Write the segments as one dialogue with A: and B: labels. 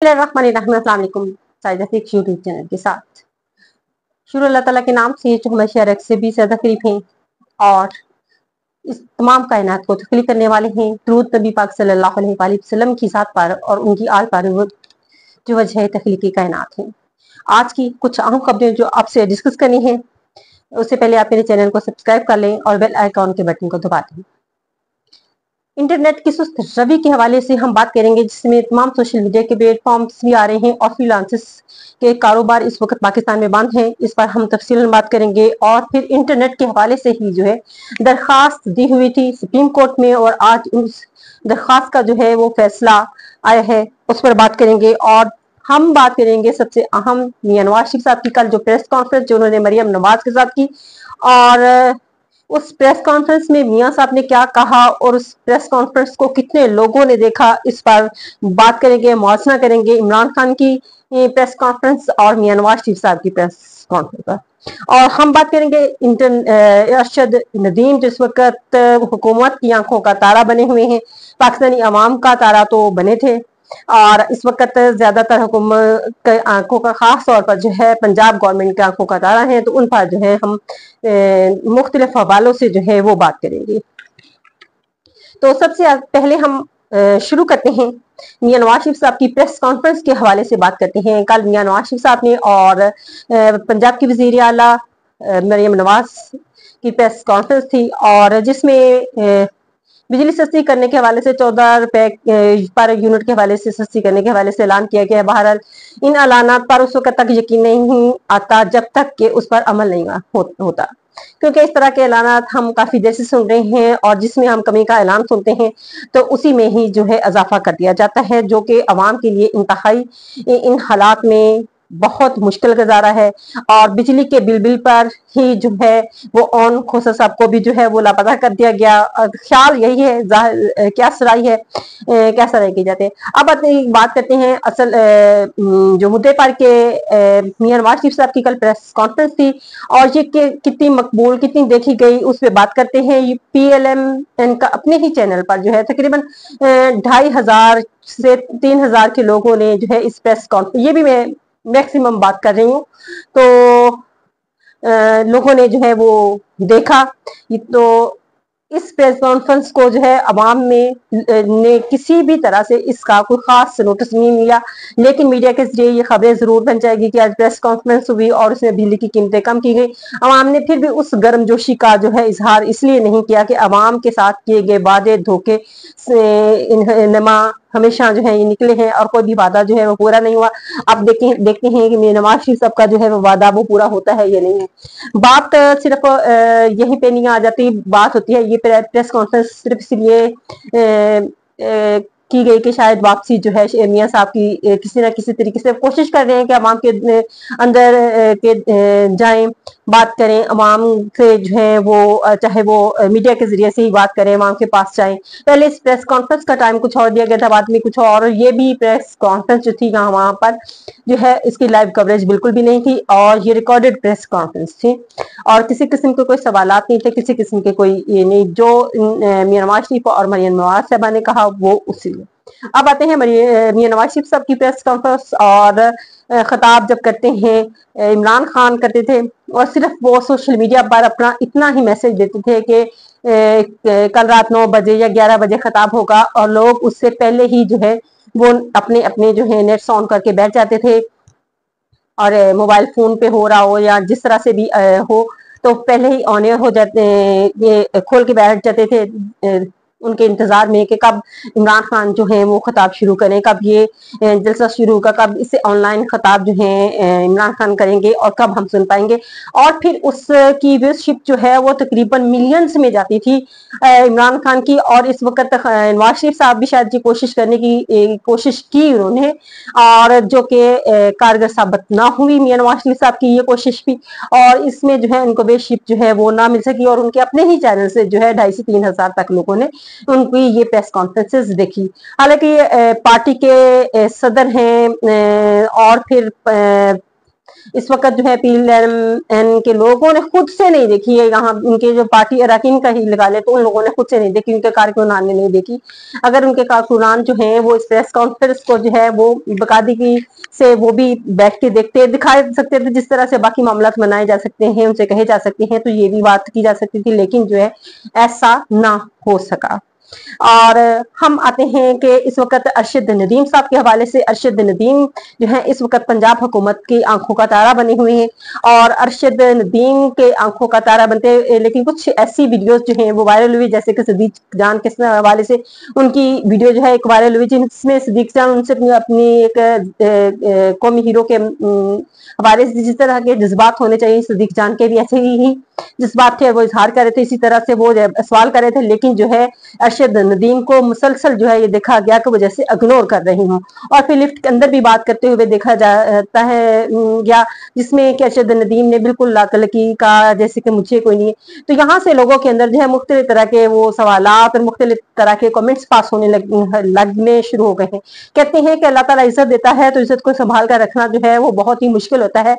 A: अस्सलाम वालेकुम YouTube channel के साथ शुरू अल्लाह ताला के नाम से जो हमें शरक से भी ज्यादा करीब हैं और इस तमाम कायनात को तख्लीक करने वाले हैं। दुरूद नबी पाक सल्लल्लाहु अलैहि वसल्लम की ज़ात पर और उनकी आल पर जो वजह तख्लीक की कायनात है। आज की कुछ अहम खबरें जो आपसे डिस्कस करनी है, उससे पहले आप मेरे चैनल को सब्सक्राइब कर लें और बेल आइकॉन के बटन को दबा दें। इंटरनेट की सुस्त रवि के हवाले से हम बात करेंगे, जिसमें तमाम सोशल मीडिया के प्लेटफॉर्म्स भी आ रहे हैं और फ्रीलांसर्स के कारोबार इस वक्त पाकिस्तान में बंद हैं। इस पर हम तफसीलन बात करेंगे और फिर इंटरनेट के हवाले से ही जो है दरखास्त दी हुई थी सुप्रीम कोर्ट में और आज उस दरखास्त का जो है वो फैसला आया है, उस पर बात करेंगे। और हम बात करेंगे सबसे अहम मियां नवाज शरीफ साहब की कल जो प्रेस कॉन्फ्रेंस जो उन्होंने मरियम नवाज के साथ की, और उस प्रेस कॉन्फ्रेंस में मियां साहब ने क्या कहा और उस प्रेस कॉन्फ्रेंस को कितने लोगों ने देखा, इस पर बात करेंगे, मुआवजा करेंगे इमरान खान की प्रेस कॉन्फ्रेंस और मियां नवाज शरीफ साहब की प्रेस कॉन्फ्रेंस पर। और हम बात करेंगे अरशद नदीम जिस वक्त हुकूमत की आंखों का तारा बने हुए हैं, पाकिस्तानी अवाम का तारा तो बने थे और इस वक्त ज्यादातर हुकूमत के आंखों का खास तौर पर जो है पंजाब गवर्नमेंट के आंखों का तारा है, तो उन पर जो है हम मुख्तलिफ हवालों से जो है वो बात करेंगे। तो सबसे पहले हम शुरू करते हैं मियां नवाज शरीफ साहब की प्रेस कॉन्फ्रेंस के हवाले से बात करते हैं। कल मियां नवाज शरीफ साहब ने और पंजाब की वजीर आला मरियम नवाज की प्रेस कॉन्फ्रेंस थी और जिसमें बिजली सस्ती करने के हवाले से 14 रुपए पर यूनिट के हवाले से सस्ती करने के हवाले से ऐलान किया गया है। बहरहाल इन ऐलानात पर उस वक्त तक यकीन नहीं आता जब तक कि उस पर अमल नहीं होता, क्योंकि इस तरह के ऐलानात हम काफी देर से सुन रहे हैं और जिसमें हम कमी का ऐलान सुनते हैं तो उसी में ही जो है इजाफा कर दिया जाता है, जो कि अवाम के लिए इंतहाई इन हालात में बहुत मुश्किल गुजारा है। और बिजली के बिल पर ही जो है वो ऑन खोसा साहब को भी जो है वो लापता कर दिया गया। ख्याल यही है, क्या सराई है, क्या सराई की जाती है। अब बात करते हैं असल जो मुद्दे पर के मियां नवाज शरीफ साहब की कल प्रेस कॉन्फ्रेंस थी और ये कितनी मकबूल कितनी देखी गई उस पर बात करते हैं। PLM का अपने ही चैनल पर जो है तकरीबन 2500 से 3000 के लोगों ने जो है इस प्रेस कॉन्फ्रेंस, ये भी मैं मैक्सिमम बात कर रही हूँ, तो लोगों ने जो है वो देखा। तो इस प्रेस कॉन्फ्रेंस को जो है अवाम में ने किसी भी तरह से इसका कोई खास नोटिस नहीं मिला, लेकिन मीडिया के जरिए ये खबरें जरूर बन जाएगी कि आज प्रेस कॉन्फ्रेंस हुई और उसमें बिजली की कीमतें कम की गई। अवाम ने फिर भी उस गर्मजोशी का जो है इजहार इसलिए नहीं किया कि अवाम के साथ किए गए वादे धोखे नमा हमेशा जो है ये निकले हैं और कोई भी वादा जो है वो पूरा नहीं हुआ। अब देखते हैं कि नवाज शरीफ साहब का जो है वो वादा वो पूरा होता है या नहीं है। बात सिर्फ यहीं पे नहीं आ जाती, बात होती है ये प्रेस कॉन्फ्रेंस सिर्फ इसलिए की गई कि शायद वापसी जो है मियां साहब की किसी ना किसी तरीके से कोशिश कर रहे हैं कि अवाम के अंदर के जाएं, बात करें अवाम से जो है वो, चाहे वो मीडिया के जरिए से ही बात करें, अवाम के पास जाएं। पहले इस प्रेस कॉन्फ्रेंस का टाइम कुछ और दिया गया था, बाद में कुछ और। ये भी प्रेस कॉन्फ्रेंस जो थी वहां पर जो है इसकी लाइव कवरेज बिल्कुल भी नहीं थी और ये रिकॉर्डेड प्रेस कॉन्फ्रेंस थी और किसी किस्म के कोई सवालात नहीं थे, किसी किस्म के कोई ये नहीं, जो मियां नवाज शरीफ और मरियम नवाज साहबा ने कहा वो उसी। अब आते हैं मियां नवाज शरीफ साहब की प्रेस कॉन्फ्रेंस और खिताब जब करते हैं इमरान खान करते थे और सिर्फ वो सोशल मीडिया पर अपना इतना ही मैसेज देते थे कि कल रात 9 बजे या 11 बजे खिताब होगा और लोग उससे पहले ही जो है वो अपने अपने जो है नेट्स ऑन करके बैठ जाते थे और मोबाइल फोन पे हो रहा हो या जिस तरह से भी हो तो पहले ही ऑन एयर हो जाते, ये खोल के बैठ जाते थे उनके इंतजार में कि कब इमरान खान जो है वो खिताब शुरू करें, कब ये जलसा शुरू होगा, कब इससे ऑनलाइन खिताब जो है इमरान खान करेंगे और कब हम सुन पाएंगे। और फिर उसकी व्यूअरशिप जो है वो तकरीबन मिलियंस में जाती थी इमरान खान की। और इस वक्त नवाज शरीफ साहब भी शायद ये कोशिश करने की कोशिश की उन्होंने, और जो कि कारगर साबित ना हुई मियां नवाज शरीफ साहब की ये कोशिश भी, और इसमें जो है उनको व्यूअरशिप जो है वो ना मिल सकी और उनके अपने ही चैनल से जो है 2.5 से 3 हजार तक लोगों ने उनकी ये प्रेस कॉन्फ्रेंसेस देखी। हालांकि पार्टी के सदर हैं और फिर इस वक्त जो है PLN के लोगों ने खुद से नहीं देखी है, यहाँ उनके जो पार्टी अरकान का ही लगा ले तो उन लोगों ने खुद से नहीं देखी, उनके कारकुनान ने नहीं देखी। अगर उनके कारकुनान जो है वो इस प्रेस कॉन्फ्रेंस को जो है वो बाकायदगी से वो भी बैठ के देखते दिखा सकते थे, जिस तरह से बाकी मामला मनाए जा सकते हैं, उनसे कहे जा सकते हैं, तो ये भी बात की जा सकती थी, लेकिन जो है ऐसा ना हो सका। और हम आते हैं कि इस वक्त अरशद नदीम साहब के हवाले से। अरशद नदीम जो है इस वक्त पंजाब हुकूमत की आंखों का तारा बने हुए हैं, और अरशद नदीम के आंखों का तारा बनते, लेकिन कुछ ऐसी वीडियोस जो हैं वो वायरल हुई, जैसे कि सदीक जान के हवाले से उनकी वीडियो जो है एक वायरल हुई, जिसमें सदीक जान उनसे अपनी एक कौमी हीरो के हवाले से जिस तरह के जज्बात होने चाहिए, सदीक जान के भी ऐसे ही जज्बात थे, वो इजहार कर रहे थे, इसी तरह से वो सवाल कर रहे थे, लेकिन जो है अरशद नदीम को मुसलसल जो है ये देखा गया कि वो जैसे इग्नोर कर रही हूँ। और फिर लिफ्ट के अंदर भी बात करते हुए देखा जाता है या जिसमें कि अरशद नदीम ने बिल्कुल लातलकी का जैसे कि मुझे कोई नहीं है। तो यहाँ से लोगों के अंदर जो है मुख्तलिफ तरह के वो सवालात और मुख्तलिफ तरह के कमेंट्स पास होने लगने शुरू हो गए हैं। कहते हैं कि अल्लाह ताला इज्जत देता है तो इज्जत को संभाल कर रखना जो है वो बहुत ही मुश्किल होता है,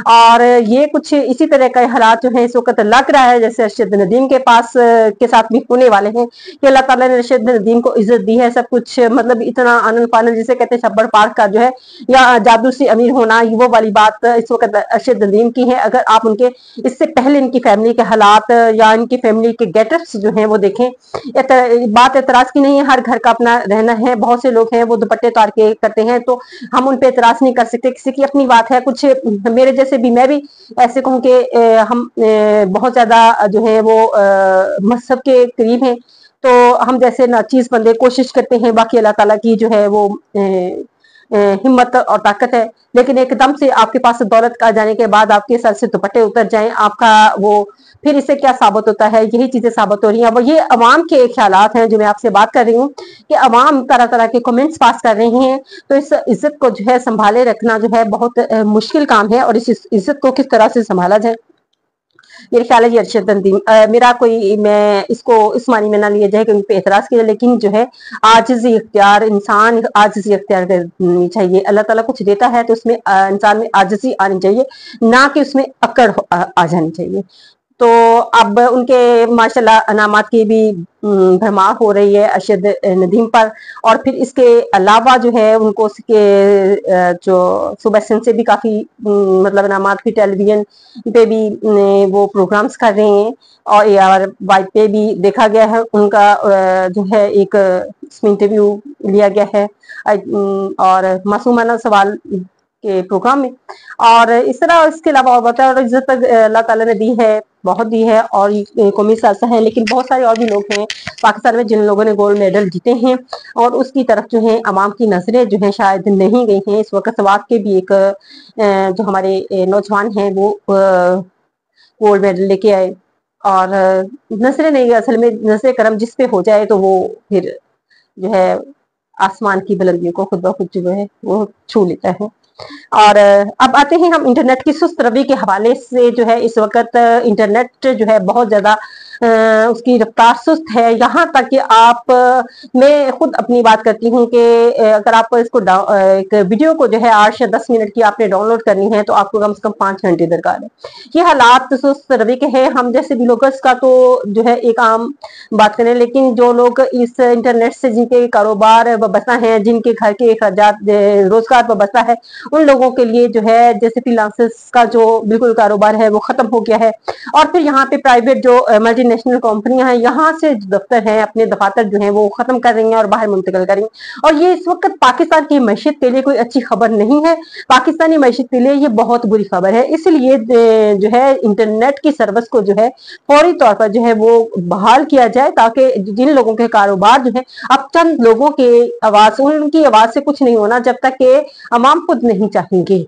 A: और ये कुछ इसी तरह के हालात जो है इस वक्त लग रहा है जैसे अरशद नदीम के पास के साथ भी होने वाले हैं, कि अल्लाह ताला ने अरशद नदीम को इज्जत दी है, सब कुछ मतलब इतना आनंद फानंद जिसे कहते हैं छप्पर पार का जो है या जादू से अमीर होना, वो वाली बात इस वक्त अरशद नदीम की है। अगर आप उनके इससे पहले इनकी फैमिली के हालात या इनकी फैमिली के गेटअप्स जो हैं वो देखें, बात एतराज की नहीं है, हर घर का अपना रहना है, बहुत से लोग हैं वो दुपट्टे उतार के करते हैं, तो हम उन पे एतराज नहीं कर सकते, किसी की अपनी बात है। कुछ मेरे जैसे भी, मैं भी ऐसे कहूँ कि हम बहुत ज्यादा जो है वो मजहब के करीब हैं, तो हम जैसे नाचीज बंदे कोशिश करते हैं, बाकी अल्लाह ताला की जो है वो हिम्मत और ताकत है, लेकिन एकदम से आपके पास दौलत आ जाने के बाद आपके सर से दुपट्टे उतर जाएं, आपका वो फिर इससे क्या साबित होता है, यही चीजें साबित हो रही हैं। वो ये अवाम के ख्यालात हैं जो मैं आपसे बात कर रही हूँ, कि अवाम तरह तरह के कमेंट्स पास कर रहे हैं, तो इस इज्जत को जो है संभाले रखना जो है बहुत मुश्किल काम है, और इस इज्जत को किस तरह से संभाला जाए, मेरे ख्याल है ये अरशद नदीम मेरा कोई, मैं इसको इस मानी में ना लिया जाए कि उन पे एतराज किया, लेकिन जो है आजिज़ी इख्तियार, इंसान आजिज़ी इख्तियार करनी चाहिए। अल्लाह ताला कुछ देता है तो उसमें इंसान में आजिज़ी आनी चाहिए, ना कि उसमें अकड़ आ जानी चाहिए। तो अब उनके माशाल्लाह अनामात की भी भरमार हो रही है अरशद नदीम पर, और फिर इसके अलावा जो है उनको उसके जो सुबह से भी काफ़ी मतलब अनामात भी टेलीविजन पे भी वो प्रोग्राम्स कर रहे हैं, और ARY पे भी देखा गया है उनका जो है एक इसमें इंटरव्यू लिया गया है, और मासूमाना सवाल के प्रोग्राम में, और इस तरह इसके अलावा और बताया, और इज्जत अल्लाह ताला ने दी है, बहुत दी है, और कौमी सासा है, लेकिन बहुत सारे और भी लोग हैं पाकिस्तान में जिन लोगों ने गोल्ड मेडल जीते हैं, और उसकी तरफ जो है अवाम की नजरें जो है शायद नहीं गई हैं। इस वक्त सवाब के भी एक जो हमारे नौजवान हैं वो गोल्ड मेडल लेके आए, और नजरें नहीं, असल में नजर करम जिस पे हो जाए तो वो फिर जो है आसमान की बुलंदियों को खुद ब खुद जो है वो छू लेता है। और अब आते हैं हम इंटरनेट की सुस्त रवि के हवाले से। जो है इस वक्त इंटरनेट जो है बहुत ज्यादा उसकी रफ्तार सुस्त है, यहाँ तक कि आप मैं खुद अपनी बात करती हूँ कि अगर आप इसको एक वीडियो को जो है 8 या 10 मिनट की आपने डाउनलोड करनी है तो आपको कम से कम 5 घंटे दरकार है। ये हालात सुस्त रवि के हैं। हम जैसे ब्लॉगर्स का तो जो है एक आम बात करें, लेकिन जो लोग इस इंटरनेट से जिनके कारोबार वबस्ता है, जिनके घर के अखराजात रोजगार वबस्ता है, उन लोगों के लिए जो है जैसे फ्रीलांसर्स का जो बिल्कुल कारोबार है वो खत्म हो गया है। और फिर यहाँ पे प्राइवेट जो मल्टीनेशनल कंपनियां हैं, यहाँ से दफ्तर हैं अपने दफातर जो हैं वो खत्म कर रही हैं और बाहर मुंतकिल करेंगे, और ये इस वक्त पाकिस्तान की मैशियत के लिए कोई अच्छी खबर नहीं है। पाकिस्तानी मैशियत के लिए ये बहुत बुरी खबर है। इसलिए जो है इंटरनेट की सर्विस को जो है फौरी तौर पर जो है वो बहाल किया जाए, ताकि जिन लोगों के कारोबार जो है, अब चंद लोगों के आवाज, उनकी आवाज से कुछ नहीं होना जब तक कि अवाम खुद नहीं चाहेंगे।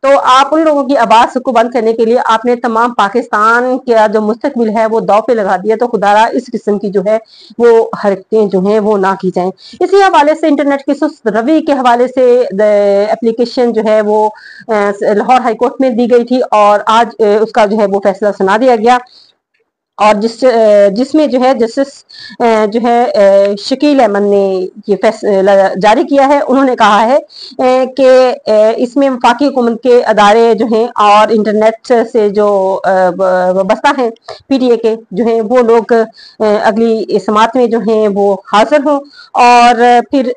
A: तो आप उन लोगों की आवाज को बंद करने के लिए आपने तमाम पाकिस्तान का जो मुस्तकबिल है वो दाव पे लगा दिया, तो खुदारा इस किस्म की जो है वो हरकतें जो हैं वो ना की जाएं। इसी हवाले से इंटरनेट की सुस्त रवि के हवाले से एप्लीकेशन जो है वो लाहौर हाई कोर्ट में दी गई थी, और आज उसका जो है वो फैसला सुना दिया गया। اور جس میں جو ہے جسٹس جو ہے شکیل احمد نے یہ فیصلہ جاری کیا ہے. انہوں نے کہا ہے کہ اس میں وفاقی حکومت کے ادارے جو ہیں اور انٹرنیٹ سے جو وابستہ ہیں پی ٹی اے کے جو ہیں وہ لوگ اگلی سماعت میں جو ہیں وہ حاضر ہوں, اور پھر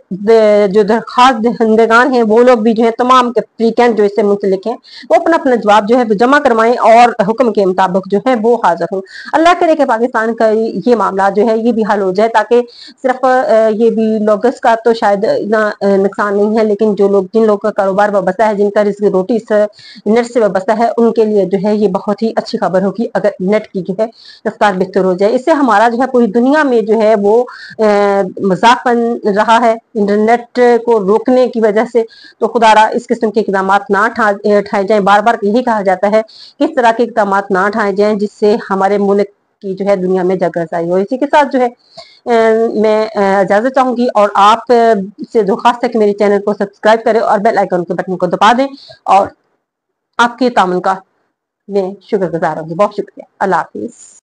A: جو درخواست دہندگان ہیں وہ لوگ بھی جو ہے تمام فریقین جو اس سے منسلک ہیں وہ اپنا اپنا جواب جو ہے جمع کروائیں اور حکم کے مطابق جو ہے وہ حاضر ہوں. اللہ کرے کہ پاکستان کا یہ معاملہ جو ہے یہ بھی حل ہو جائے, تاکہ صرف یہ بھی لوگس کا تو شاید اتنا نقصان نہیں ہے, لیکن جن لوگوں کا کاروبار وابستہ ہے, جن کا رزق روٹی نیٹ سے وابستہ ہے, ان کے لیے جو ہے یہ بہت ہی اچھی خبر ہوگی اگر نیٹ کی جو ہے رفتار بہتر ہو جائے. اس سے ہمارا جو ہے پوری دنیا میں جو ہے وہ مذاق بن رہا ہے انٹرنیٹ کو روکنے کی وجہ سے. تو خدا را اس قسم کے اقدامات نہ اٹھائے جائیں. بار بار یہی کہا جاتا ہے کہ اس طرح کے اقدامات نہ اٹھائے جائیں جس سے ہمارے ملک کی جو ہے دنیا میں جگ رسائی ہو. اسی کے ساتھ جو ہے میں اجازت چاہوں گی, اور آپ سے درخواست ہے کہ میرے چینل کو سبسکرائب کریں اور بیل آئیکن کے بٹن کو دبا دیں, اور آپ کے تعاون کا میں شکر گزار ہوں گی. بہت شکریہ. اللہ حافظ.